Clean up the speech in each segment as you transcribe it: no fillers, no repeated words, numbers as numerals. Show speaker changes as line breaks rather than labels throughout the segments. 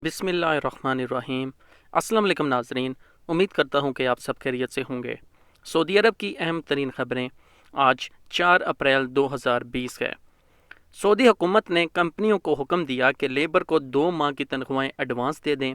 بسم اللہ الرحمن الرحیم۔ السلام علیکم ناظرین، امید کرتا ہوں کہ آپ سب خیریت سے ہوں گے۔ سعودی عرب کی اہم ترین خبریں آج 4 اپریل 2020 ہے۔ سعودی حکومت نے کمپنیوں کو حکم دیا کہ لیبر کو 2 ماہ کی تنخواہیں ایڈوانس دے دیں۔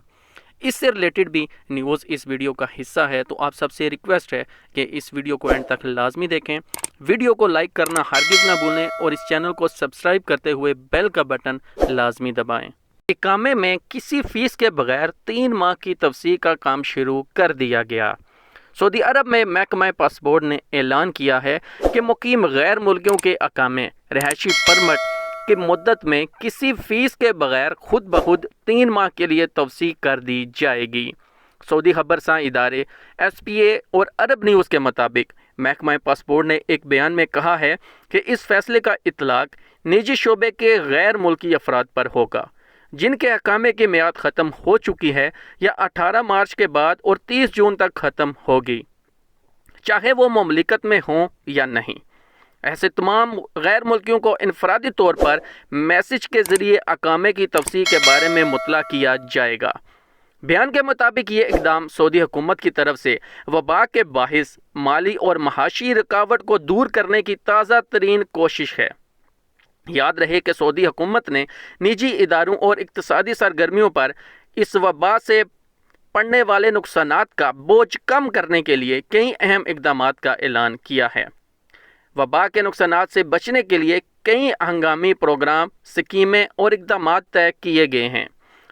اس سے ریلیٹڈ بھی نیوز اس ویڈیو کا حصہ ہے، تو آپ سب سے ریکویسٹ ہے کہ اس ویڈیو کو اینڈ تک لازمی دیکھیں۔ ویڈیو کو لائک کرنا ہرگز نہ بھولیں اور اس چینل کو سبسکرائب کرتے ہوئے بیل کا بٹن لازمی دبائیں۔ اقامے میں کسی فیس کے بغیر 3 ماہ کی توسیع کا کام شروع کر دیا گیا۔ سعودی عرب میں محکمہ پاسپورٹ نے اعلان کیا ہے کہ مقیم غیر ملکیوں کے اقامے رہائشی پرمٹ کی مدت میں کسی فیس کے بغیر خود بخود 3 ماہ کے لیے توسیع کر دی جائے گی۔ سعودی خبرساں ادارے ایس پی اے اور عرب نیوز کے مطابق محکمہ پاسپورٹ نے ایک بیان میں کہا ہے کہ اس فیصلے کا اطلاق نجی شعبے کے غیر ملکی افراد پر ہوگا جن کے اقامے کی میعاد ختم ہو چکی ہے یا 18 مارچ کے بعد اور 30 جون تک ختم ہوگی، چاہے وہ مملکت میں ہوں یا نہیں۔ ایسے تمام غیر ملکیوں کو انفرادی طور پر میسج کے ذریعے اقامے کی توسیع کے بارے میں مطلع کیا جائے گا۔ بیان کے مطابق یہ اقدام سعودی حکومت کی طرف سے وبا کے باعث مالی اور معاشی رکاوٹ کو دور کرنے کی تازہ ترین کوشش ہے۔ یاد رہے کہ سعودی حکومت نے نجی اداروں اور اقتصادی سرگرمیوں پر اس وبا سے پڑنے والے نقصانات کا بوجھ کم کرنے کے لیے کئی اہم اقدامات کا اعلان کیا ہے۔ وبا کے نقصانات سے بچنے کے لیے کئی ہنگامی پروگرام، اسکیمیں اور اقدامات طے کیے گئے ہیں،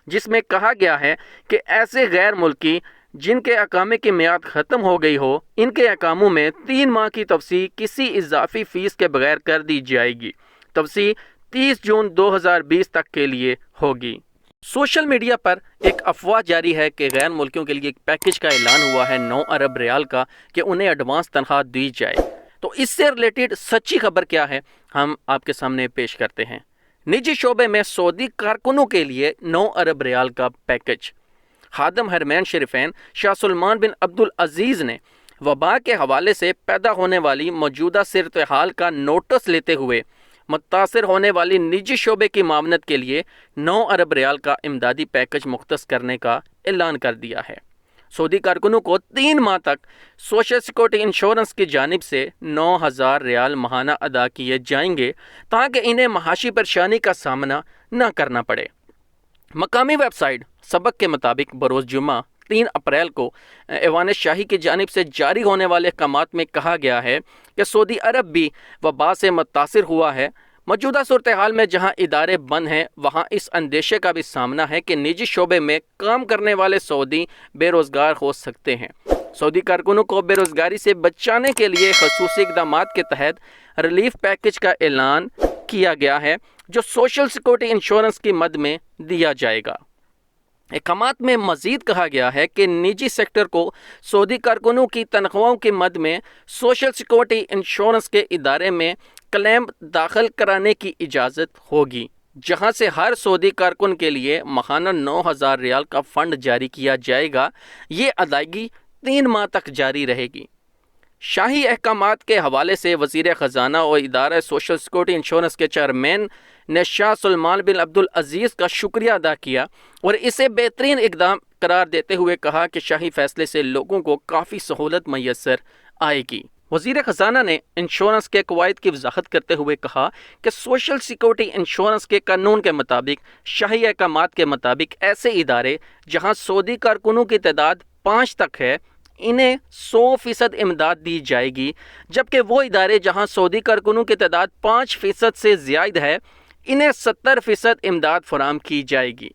جس میں کہا گیا ہے کہ ایسے غیر ملکی جن کے اقامے کی میعاد ختم ہو گئی ہو، ان کے اقاموں میں 3 ماہ کی توسیع کسی اضافی فیس کے بغیر کر دی جائے گی۔ توسیع 30 جون 2020 تک کے لیے ہوگی۔ سوشل میڈیا پر ایک افواہ جاری ہے کہ غیر ملکیوں کے لیے ایک پیکج کا اعلان ہوا ہے 9 ارب ریال کا کہ انہیں ایڈوانس تنخواہ دی جائے۔ تو اس سے ریلیٹڈ سچی خبر کیا ہے، ہم آپ کے سامنے پیش کرتے ہیں۔ نجی شعبے میں سعودی کارکنوں کے لیے 9 ارب ریال کا پیکج۔ خادم حرمین شریفین شاہ سلمان بن عبدالعزیز نے وبا کے حوالے سے پیدا ہونے والی موجودہ صورتحال کا نوٹس لیتے ہوئے متاثر ہونے والی نجی شعبے کی معاونت کے لیے 9 ارب ریال کا امدادی پیکج مختص کرنے کا اعلان کر دیا ہے۔ سعودی کارکنوں کو 3 ماہ تک سوشل سیکورٹی انشورنس کی جانب سے 9,000 ریال ماہانہ ادا کیے جائیں گے تاکہ انہیں معاشی پریشانی کا سامنا نہ کرنا پڑے۔ مقامی ویب سائٹ سبق کے مطابق بروز جمعہ 3 اپریل کو ایوان شاہی کی جانب سے جاری ہونے والے احکامات میں کہا گیا ہے کہ سعودی عرب بھی وبا سے متاثر ہوا ہے۔ موجودہ صورتحال میں جہاں ادارے بند ہیں، وہاں اس اندیشے کا بھی سامنا ہے کہ نجی شعبے میں کام کرنے والے سعودی بے روزگار ہو سکتے ہیں۔ سعودی کارکنوں کو بے روزگاری سے بچانے کے لیے خصوصی اقدامات کے تحت ریلیف پیکج کا اعلان کیا گیا ہے جو سوشل سیکورٹی انشورنس کی مد میں دیا جائے گا۔ احکامات میں مزید کہا گیا ہے کہ نجی سیکٹر کو سعودی کارکنوں کی تنخواہوں کی مد میں سوشل سیکورٹی انشورنس کے ادارے میں کلیم داخل کرانے کی اجازت ہوگی، جہاں سے ہر سعودی کارکن کے لیے ماہانہ 9,000 ریال کا فنڈ جاری کیا جائے گا۔ یہ ادائیگی 3 ماہ تک جاری رہے گی۔ شاہی احکامات کے حوالے سے وزیر خزانہ اور ادارہ سوشل سیکورٹی انشورنس کے چیئرمین نے شاہ سلمان بن عبدالعزیز کا شکریہ ادا کیا اور اسے بہترین اقدام قرار دیتے ہوئے کہا کہ شاہی فیصلے سے لوگوں کو کافی سہولت میسر آئے گی۔ وزیر خزانہ نے انشورنس کے قواعد کی وضاحت کرتے ہوئے کہا کہ سوشل سیکورٹی انشورنس کے قانون کے مطابق شاہی احکامات کے مطابق ایسے ادارے جہاں سعودی کارکنوں کی تعداد 5 تک ہے، انہیں 100% امداد دی جائے گی، جبکہ وہ ادارے جہاں سعودی کارکنوں کی تعداد 5% سے زائد ہے، انہیں 70% امداد فراہم کی جائے گی۔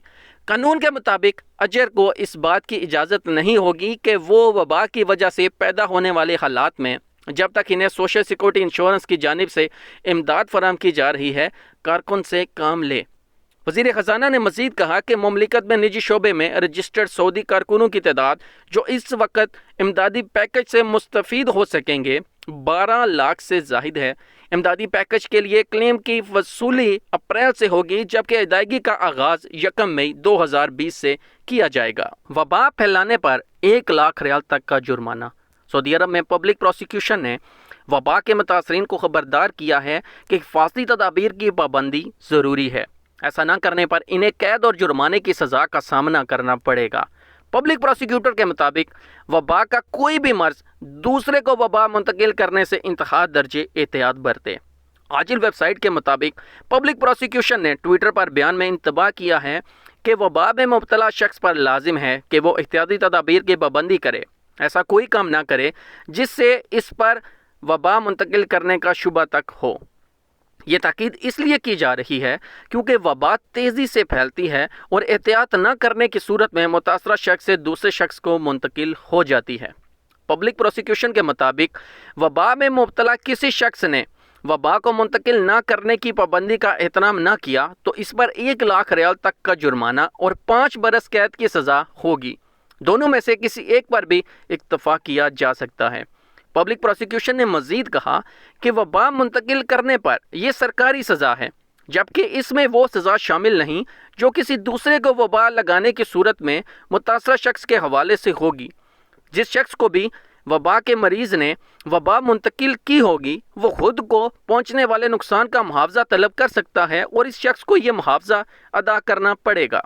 قانون کے مطابق اجر کو اس بات کی اجازت نہیں ہوگی کہ وہ وبا کی وجہ سے پیدا ہونے والے حالات میں جب تک انہیں سوشل سیکورٹی انشورنس کی جانب سے امداد فراہم کی جا رہی ہے، کارکن سے کام لے۔ وزیر خزانہ نے مزید کہا کہ مملکت میں نجی شعبے میں رجسٹرڈ سعودی کارکنوں کی تعداد جو اس وقت امدادی پیکج سے مستفید ہو سکیں گے 12 لاکھ سے زائد ہے۔ امدادی پیکج کے لیے کلیم کی وصولی اپریل سے ہوگی، جبکہ ادائیگی کا آغاز 1 مئی 2020 سے کیا جائے گا۔ وبا پھیلانے پر 1 لاکھ ریال تک کا جرمانہ۔ سعودی عرب میں پبلک پروسیکیوشن نے وبا کے متاثرین کو خبردار کیا ہے کہ حفاظتی تدابیر کی پابندی ضروری ہے۔ ایسا نہ کرنے پر انہیں قید اور جرمانے کی سزا کا سامنا کرنا پڑے گا۔ پبلک پروسیکیوٹر کے مطابق وبا کا کوئی بھی مرض دوسرے کو وبا منتقل کرنے سے انتہا درجے احتیاط برتے۔ عاجل ویب سائٹ کے مطابق پبلک پروسیکیوشن نے ٹویٹر پر بیان میں انتباہ کیا ہے کہ وبا میں مبتلا شخص پر لازم ہے کہ وہ احتیاطی تدابیر کی پابندی کرے، ایسا کوئی کام نہ کرے جس سے اس پر وبا منتقل کرنے کا شبہ تک ہو۔ یہ تاکید اس لیے کی جا رہی ہے کیونکہ وبا تیزی سے پھیلتی ہے اور احتیاط نہ کرنے کی صورت میں متاثرہ شخص سے دوسرے شخص کو منتقل ہو جاتی ہے۔ پبلک پروسیکیوشن کے مطابق وبا میں مبتلا کسی شخص نے وبا کو منتقل نہ کرنے کی پابندی کا احترام نہ کیا تو اس پر 1 لاکھ ریال تک کا جرمانہ اور 5 برس قید کی سزا ہوگی۔ دونوں میں سے کسی ایک پر بھی اکتفا کیا جا سکتا ہے۔ پبلک پروسیکیوشن نے مزید کہا کہ وبا منتقل کرنے پر یہ سرکاری سزا ہے، جبکہ اس میں وہ سزا شامل نہیں جو کسی دوسرے کو وبا لگانے کی صورت میں متاثرہ شخص کے حوالے سے ہوگی۔ جس شخص کو بھی وبا کے مریض نے وبا منتقل کی ہوگی وہ خود کو پہنچنے والے نقصان کا معاوضہ طلب کر سکتا ہے اور اس شخص کو یہ معاوضہ ادا کرنا پڑے گا۔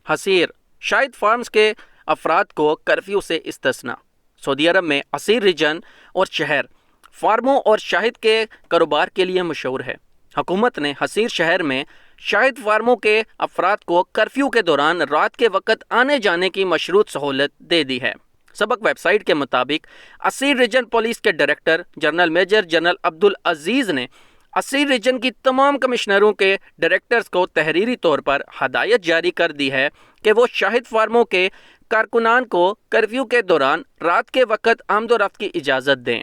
حصیر شاہد فارمز کے افراد کو کرفیو سے استثناء۔ سعودی عرب میں حصیر ریجن اور شہر فارموں اور شہد کے کاروبار کے لیے مشہور ہے۔ حکومت نے حصیر شہر میں شہد فارموں کے افراد کو کرفیو کے دوران رات کے وقت آنے جانے کی مشروط سہولت دے دی ہے۔ سبق ویب سائٹ کے مطابق حصیر ریجن پولیس کے director general major general Abdulaziz نے حصیر ریجن کی تمام کمشنروں کے ڈائریکٹرز کو تحریری طور پر ہدایت جاری کر دی ہے کہ وہ شہد فارموں کے کارکنان کو کرفیو کے دوران رات کے وقت آمد و رفت کی اجازت دیں۔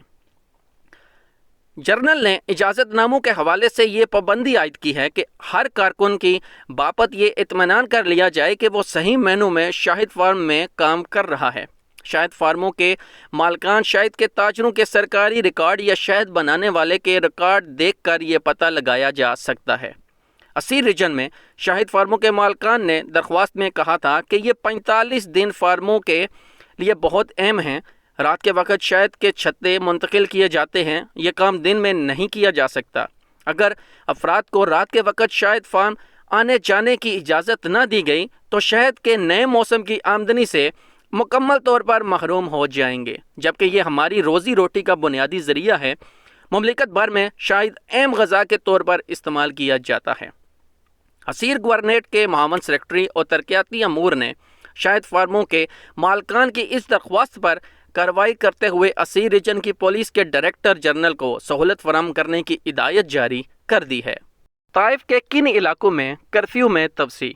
جنرل نے اجازت ناموں کے حوالے سے یہ پابندی عائد کی ہے کہ ہر کارکن کی باپت یہ اطمینان کر لیا جائے کہ وہ صحیح معنوں میں شہد فارم میں کام کر رہا ہے۔ شہد فارموں کے مالکان شہد کے تاجروں کے سرکاری ریکارڈ یا شہد بنانے والے کے ریکارڈ دیکھ کر یہ پتہ لگایا جا سکتا ہے۔ حصیر ریجن میں شہد فارموں کے مالکان نے درخواست میں کہا تھا کہ یہ 45 دن فارموں کے لیے بہت اہم ہیں۔ رات کے وقت شہد کے چھتے منتقل کیے جاتے ہیں، یہ کام دن میں نہیں کیا جا سکتا۔ اگر افراد کو رات کے وقت شہد فارم آنے جانے کی اجازت نہ دی گئی تو شہد کے نئے موسم کی آمدنی سے مکمل طور پر محروم ہو جائیں گے، جبکہ یہ ہماری روزی روٹی کا بنیادی ذریعہ ہے۔ مملکت بھر میں شاید اہم غذا کے طور پر استعمال کیا جاتا ہے۔ حصیر گورنریٹ کے معاون سیکرٹری اور ترقیاتی امور نے شہد فارموں کے مالکان کی اس درخواست پر کارروائی کرتے ہوئے حصیر ریجن کی پولیس کے ڈائریکٹر جنرل کو سہولت فراہم کرنے کی ہدایت جاری کر دی ہے۔ طائف کے کن علاقوں میں کرفیو میں توسیع۔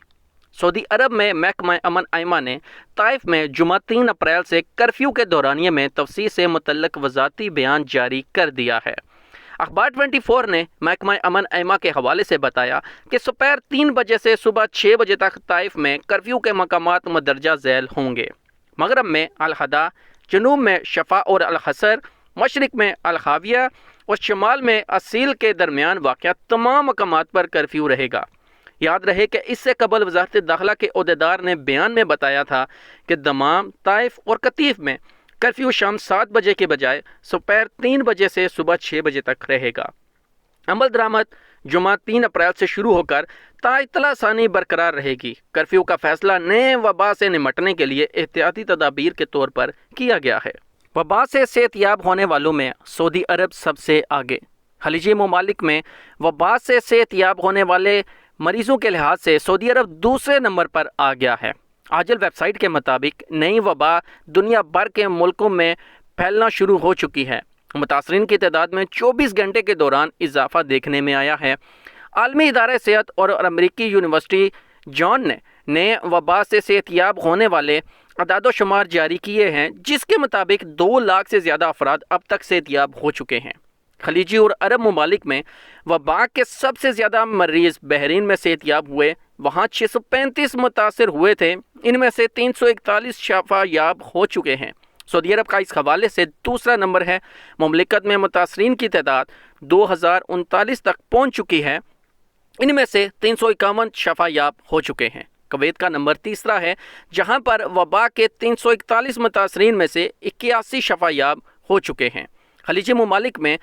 سعودی عرب میں محکمہ امن ایمہ نے طائف میں جمعہ 3 اپریل سے کرفیو کے دورانیے میں توسیع سے متعلق وضاحتی بیان جاری کر دیا ہے۔ اخبار 24 نے محکمہ امن ایمہ کے حوالے سے بتایا کہ دوپہر 3 بجے سے صبح 6 بجے تک طائف میں کرفیو کے مقامات مندرجہ ذیل ہوں گے۔ مغرب میں الہدا، جنوب میں شفا اور الحصر، مشرق میں الخاویہ اور شمال میں اسیل کے درمیان واقع تمام مقامات پر کرفیو رہے گا۔ یاد رہے کہ اس سے قبل وزارت داخلہ کے عہدیدار نے بیان میں بتایا تھا کہ دمام، طائف اور قطیف میں کرفیو شام 7 بجے کے بجائے دوپہر 3 بجے سے صبح 6 بجے تک رہے گا۔ عمل درآمد جمعہ 3 اپریل سے شروع ہو کر تا اطلاع ثانی برقرار رہے گی۔ کرفیو کا فیصلہ نئے وبا سے نمٹنے کے لیے احتیاطی تدابیر کے طور پر کیا گیا ہے۔ وبا سے صحت یاب ہونے والوں میں سعودی عرب سب سے آگے۔ خلیجی ممالک میں وبا سے صحت یاب ہونے والے مریضوں کے لحاظ سے سعودی عرب دوسرے نمبر پر آ گیا ہے۔ عاجل ویب سائٹ کے مطابق نئی وبا دنیا بھر کے ملکوں میں پھیلنا شروع ہو چکی ہے۔ متاثرین کی تعداد میں 24 گھنٹے کے دوران اضافہ دیکھنے میں آیا ہے۔ عالمی ادارہ صحت اور امریکی یونیورسٹی جان نے نئے وبا سے صحت یاب ہونے والے اعداد و شمار جاری کیے ہیں، جس کے مطابق 2 لاکھ سے زیادہ افراد اب تک صحت یاب ہو چکے ہیں۔ خلیجی اور عرب ممالک میں وبا کے سب سے زیادہ مریض بحرین میں صحت یاب ہوئے، وہاں 635 متاثر ہوئے تھے، ان میں سے 341 شفا یاب ہو چکے ہیں۔ سعودی عرب کا اس حوالے سے دوسرا نمبر ہے۔ مملکت میں متاثرین کی تعداد 2039 تک پہنچ چکی ہے، ان میں سے 351 شفا یاب ہو چکے ہیں۔ کویت کا نمبر تیسرا ہے، جہاں پر وبا کے 341 متاثرین میں سے 81 شفا یاب ہو چکے ہیں۔ خلیجی ممالک میں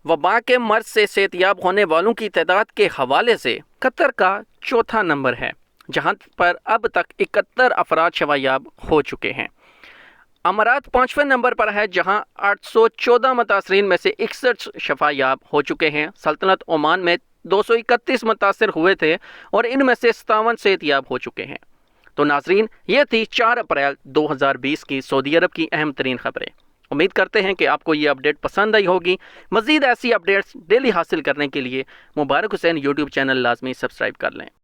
وبا کے مرض سے صحت یاب ہونے والوں کی تعداد کے حوالے سے قطر کا چوتھا نمبر ہے، جہاں پر اب تک 71 افراد شفا یاب ہو چکے ہیں۔ امارات 5ویں نمبر پر ہے، جہاں 814 متاثرین میں سے 61 شفا یاب ہو چکے ہیں۔ سلطنت عمان میں 231 متاثر ہوئے تھے اور ان میں سے 57 صحت یاب ہو چکے ہیں۔ تو ناظرین، یہ تھی 4 اپریل 2020 کی سعودی عرب کی اہم ترین خبریں۔ امید کرتے ہیں کہ آپ کو یہ اپڈیٹ پسند آئی ہوگی۔ مزید ایسی اپڈیٹس ڈیلی حاصل کرنے کے لیے مبارک حسین یوٹیوب چینل لازمی سبسکرائب کر لیں۔